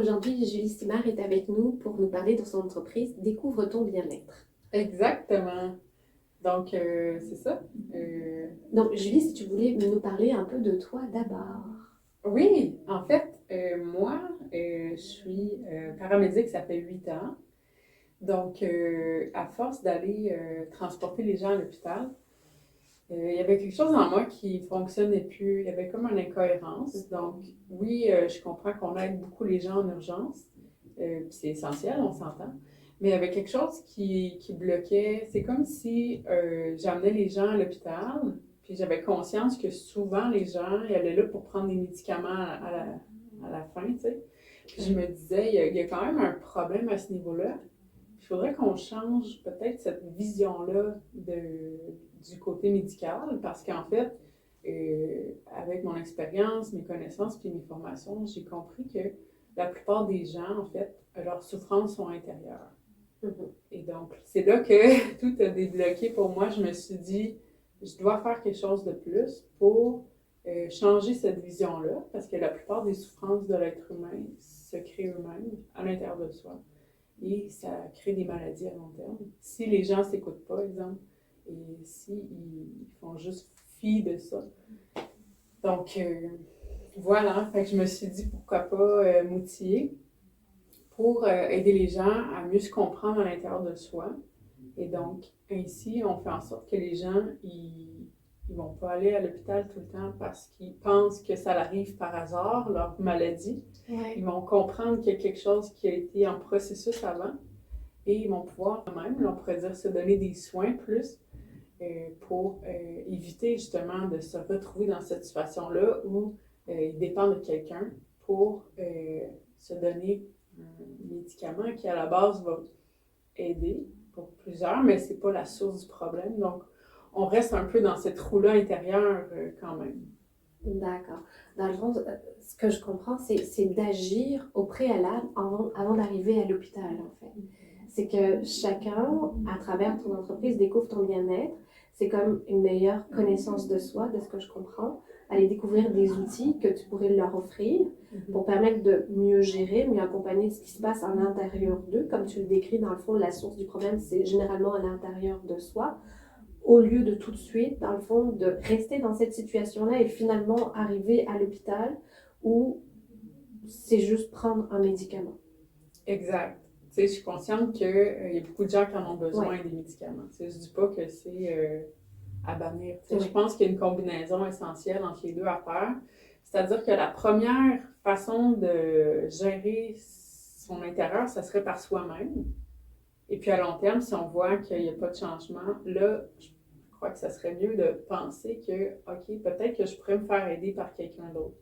Aujourd'hui, Julie Simard est avec nous pour nous parler de son entreprise Découvre ton bien-être. Exactement. Donc, c'est ça. Donc, Julie, si tu voulais nous parler un peu de toi d'abord. Oui, en fait, moi, je suis paramédic, ça fait 8 ans. Donc, à force d'aller transporter les gens à l'hôpital, il y avait quelque chose en moi qui ne fonctionnait plus. Il y avait comme une incohérence. Donc, oui, je comprends qu'on aide beaucoup les gens en urgence. Puis c'est essentiel, on s'entend. Mais il y avait quelque chose qui bloquait. C'est comme si j'amenais les gens à l'hôpital, puis j'avais conscience que souvent les gens ils allaient là pour prendre des médicaments à la fin, tu sais. Puis je me disais, il y a quand même un problème à ce niveau-là. Il faudrait qu'on change peut-être cette vision-là du côté médical, parce qu'en fait, avec mon expérience, mes connaissances puis mes formations, j'ai compris que la plupart des gens, en fait, leurs souffrances sont intérieures. Et donc, c'est là que tout a débloqué pour moi. Je me suis dit, je dois faire quelque chose de plus pour changer cette vision-là, parce que la plupart des souffrances de l'être humain se créent eux-mêmes à l'intérieur de soi. Et ça crée des maladies à long terme. Si les gens ne s'écoutent pas, exemple, et s'ils font juste fi de ça. Donc, voilà, fait que je me suis dit pourquoi pas m'outiller pour aider les gens à mieux se comprendre à l'intérieur de soi. Et donc, ainsi, on fait en sorte que les gens, ils vont pas aller à l'hôpital tout le temps parce qu'ils pensent que ça arrive par hasard, leur maladie. Ouais. Ils vont comprendre qu'il y a quelque chose qui a été en processus avant et ils vont pouvoir même, on pourrait dire, se donner des soins plus pour éviter justement de se retrouver dans cette situation-là où ils dépendent de quelqu'un pour se donner un médicament qui à la base va aider pour plusieurs, mais c'est pas la source du problème. Donc, on reste un peu dans cette roue-là intérieure quand même. D'accord. Dans le fond, ce que je comprends, c'est d'agir au préalable avant d'arriver à l'hôpital, en fait. C'est que chacun, à travers ton entreprise, découvre ton bien-être. C'est comme une meilleure connaissance de soi, de ce que je comprends. Aller découvrir des outils que tu pourrais leur offrir pour permettre de mieux gérer, mieux accompagner ce qui se passe à l'intérieur d'eux. Comme tu le décris, dans le fond, la source du problème, c'est généralement à l'intérieur de soi, au lieu de tout de suite, dans le fond, de rester dans cette situation-là et finalement arriver à l'hôpital où c'est juste prendre un médicament. Exact. Tu sais, je suis consciente qu'il y a beaucoup de gens qui en ont besoin des médicaments. Tu sais, je dis pas que c'est à bannir. Tu sais, je pense qu'il y a une combinaison essentielle entre les deux à faire. C'est-à-dire que la première façon de gérer son intérieur, ça serait par soi-même. Et puis à long terme, si on voit qu'il n'y a pas de changement, là, je crois que ça serait mieux de penser que, OK, peut-être que je pourrais me faire aider par quelqu'un d'autre.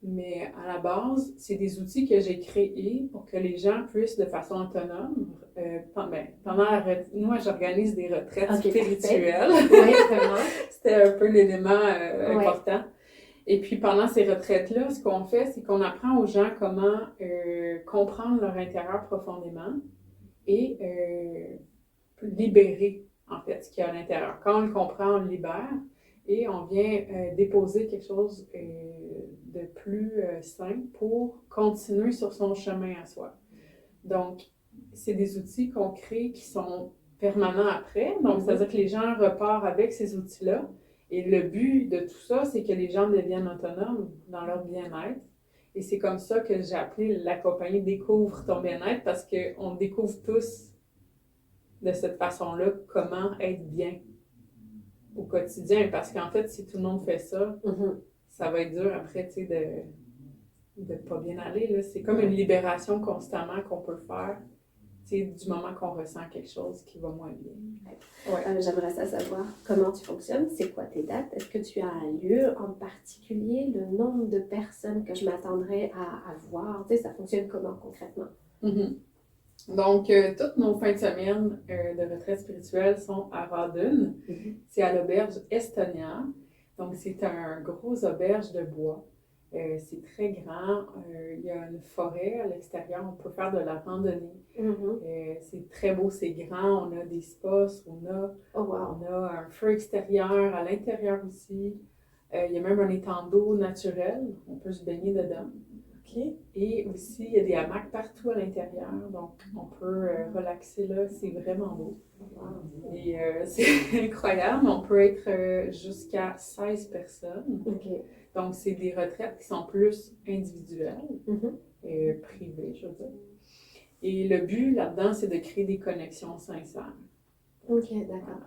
Mais à la base, c'est des outils que j'ai créés pour que les gens puissent, de façon autonome, moi, j'organise des retraites spirituelles. Oui, vraiment. C'était un peu l'élément important. Et puis, pendant ces retraites-là, ce qu'on fait, c'est qu'on apprend aux gens comment comprendre leur intérieur profondément et libérer, en fait, ce qu'il y a à l'intérieur. Quand on le comprend, on le libère et on vient déposer quelque chose de plus sain pour continuer sur son chemin à soi. Donc, c'est des outils qu'on crée qui sont permanents après. Donc, c'est-à-dire que les gens repartent avec ces outils-là. Et le but de tout ça, c'est que les gens deviennent autonomes dans leur bien-être. Et c'est comme ça que j'ai appelé la compagnie Découvre ton bien-être, parce qu'on découvre tous de cette façon-là comment être bien au quotidien. Parce qu'en fait, si tout le monde fait ça, ça va être dur après, tu sais, de pas bien aller. Là. C'est comme une libération constamment qu'on peut faire, tu sais, du moment qu'on ressent quelque chose qui va moins bien. Ouais. J'aimerais savoir comment tu fonctionnes, c'est quoi tes dates, est-ce que tu as un lieu en particulier, le nombre de personnes que je m'attendrais à voir, tu sais, ça fonctionne comment concrètement? Donc, toutes nos fins de semaine de retraite spirituelle sont à Radun. C'est à l'auberge Estonia. Donc, c'est un gros auberge de bois. C'est très grand. Il y a une forêt à l'extérieur. On peut faire de la randonnée. C'est très beau, c'est grand. On a des spas, on a un feu extérieur à l'intérieur aussi. Il y a même un étang d'eau naturel. On peut se baigner dedans. OK. Et aussi, il y a des hamacs partout à l'intérieur, donc on peut relaxer là, c'est vraiment beau. Wow. Et c'est incroyable, on peut être jusqu'à 16 personnes. OK. Donc, c'est des retraites qui sont plus individuelles, Mhm. privées, je veux dire. Et le but là-dedans, c'est de créer des connexions sincères. OK, d'accord.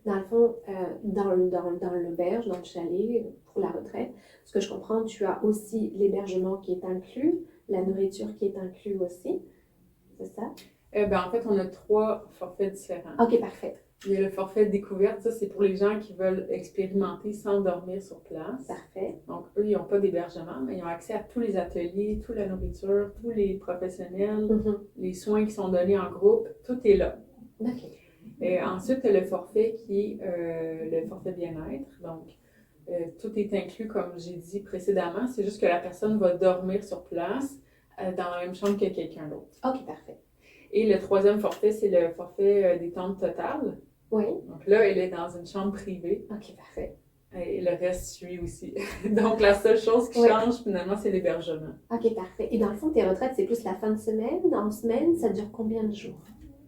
Dans le fond, dans l'auberge, dans le chalet, pour la retraite, ce que je comprends, tu as aussi l'hébergement qui est inclus, la nourriture qui est inclus aussi, c'est ça? En fait, on a 3 forfaits différents. OK, parfait. Il y a le forfait découverte, ça c'est pour les gens qui veulent expérimenter sans dormir sur place. Parfait. Donc, eux, ils n'ont pas d'hébergement, mais ils ont accès à tous les ateliers, toute la nourriture, tous les professionnels, les soins qui sont donnés en groupe, tout est là. OK. Et ensuite, le forfait qui est le forfait bien-être. Donc, tout est inclus, comme j'ai dit précédemment. C'est juste que la personne va dormir sur place dans la même chambre que quelqu'un d'autre. OK, parfait. Et le 3e forfait, c'est le forfait détente totale. Oui. Donc là, elle est dans une chambre privée. OK, parfait. Et le reste suit aussi. Donc, la seule chose qui change, finalement, c'est l'hébergement. OK, parfait. Et dans le fond, tes retraites, c'est plus la fin de semaine? En semaine, ça dure combien de jours?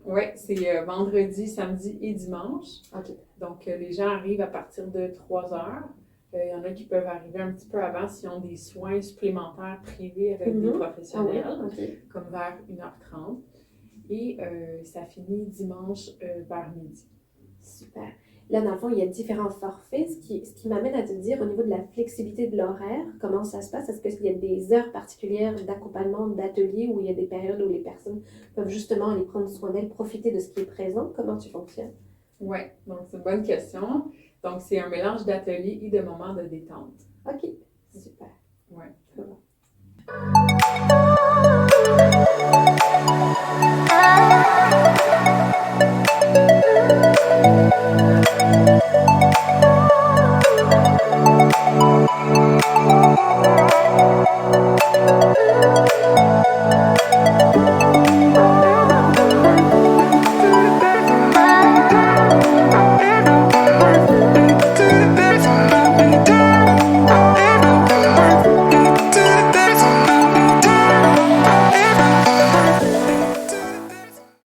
Oui, c'est vendredi, samedi et dimanche. OK. Donc, les gens arrivent à partir de 3 heures. Il y en a qui peuvent arriver un petit peu avant s'ils ont des soins supplémentaires privés avec des professionnels, comme vers 1h30. Et ça finit dimanche vers midi. Super. Là, dans le fond, il y a différents forfaits, ce qui m'amène à te dire au niveau de la flexibilité de l'horaire, comment ça se passe? Est-ce qu'il y a des heures particulières d'accompagnement, d'atelier, où il y a des périodes où les personnes peuvent justement aller prendre soin d'elles, profiter de ce qui est présent? Comment tu fonctionnes? Oui, donc c'est une bonne question. Donc, c'est un mélange d'ateliers et de moments de détente. OK, super. Oui. C'est bon.